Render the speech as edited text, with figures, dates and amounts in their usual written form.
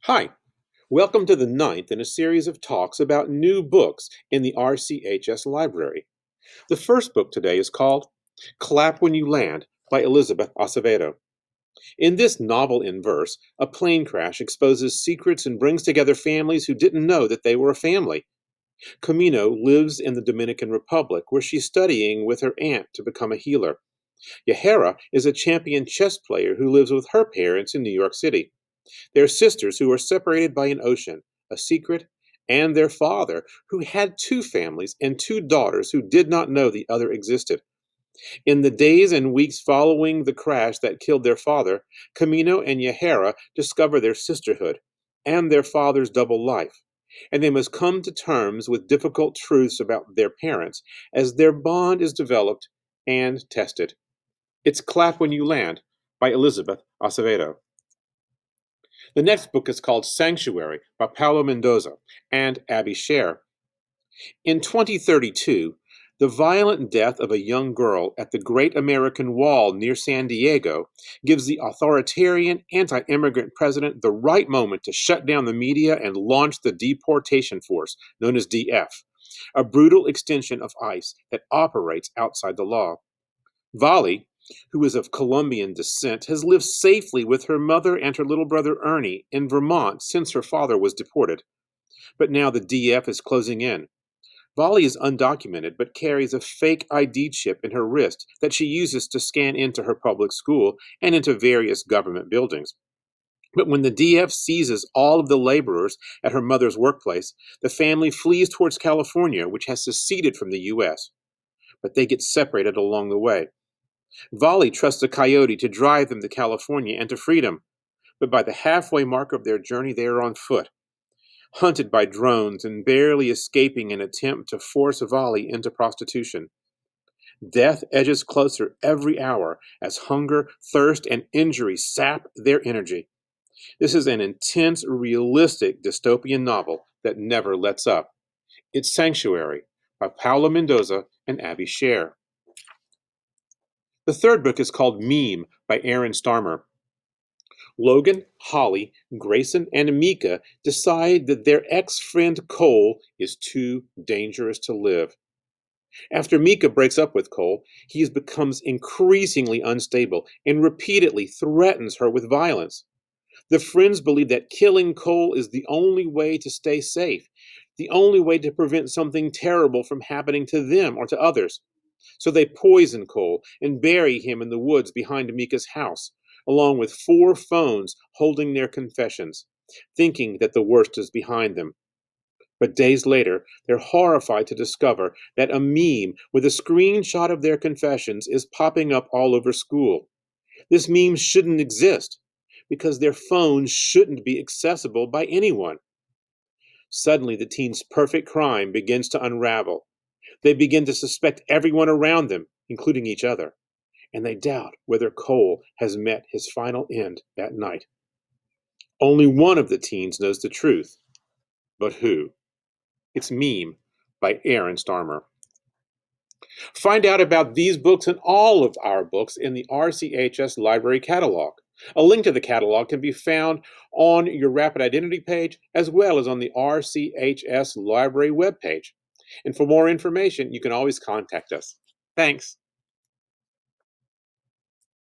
Hi, welcome to the ninth in a series of talks about new books in the RCHS library. The first book today is called Clap When You Land by Elizabeth Acevedo. In this novel in verse, a plane crash exposes secrets and brings together families who didn't know that they were a family. Camino lives in the Dominican Republic where she's studying with her aunt to become a healer. Yahara is a champion chess player who lives with her parents in New York City. They're sisters who are separated by an ocean, a secret, and their father, who had two families and two daughters who did not know the other existed. In the days and weeks following the crash that killed their father, Camino and Yahara discover their sisterhood and their father's double life, and they must come to terms with difficult truths about their parents as their bond is developed and tested. It's Clap When You Land by Elizabeth Acevedo. The next book is called Sanctuary by Paulo Mendoza and Abby Sher. In 2032, the violent death of a young girl at the Great American Wall near San Diego gives the authoritarian anti-immigrant president the right moment to shut down the media and launch the deportation force, known as DF, a brutal extension of ICE that operates outside the law. Vali, who is of Colombian descent, has lived safely with her mother and her little brother Ernie in Vermont since her father was deported. But now the DF is closing in. Vali is undocumented but carries a fake ID chip in her wrist that she uses to scan into her public school and into various government buildings. But when the DF seizes all of the laborers at her mother's workplace, the family flees towards California, which has seceded from the U.S. But they get separated along the way. Vali trusts a coyote to drive them to California and to freedom, but by the halfway mark of their journey they are on foot, hunted by drones and barely escaping an attempt to force Vali into prostitution. Death edges closer every hour as hunger, thirst, and injury sap their energy. This is an intense, realistic dystopian novel that never lets up. It's Sanctuary by Paula Mendoza and Abby Sher. The third book is called Meme by Aaron Starmer. Logan, Holly, Grayson, and Mika decide that their ex-friend Cole is too dangerous to live. After Mika breaks up with Cole, he becomes increasingly unstable and repeatedly threatens her with violence. The friends believe that killing Cole is the only way to stay safe, the only way to prevent something terrible from happening to them or to others. So they poison Cole and bury him in the woods behind Mika's house, along with 4 phones holding their confessions, thinking that the worst is behind them. But days later, they're horrified to discover that a meme with a screenshot of their confessions is popping up all over school. This meme shouldn't exist because their phones shouldn't be accessible by anyone. Suddenly, the teens' perfect crime begins to unravel. They begin to suspect everyone around them, including each other, and they doubt whether Cole has met his final end that night. Only one of the teens knows the truth, but who? It's Meme by Aaron Starmer. Find out about these books and all of our books in the RCHS Library Catalog. A link to the catalog can be found on your Rapid Identity page as well as on the RCHS Library webpage. And for more information, you can always contact us. Thanks.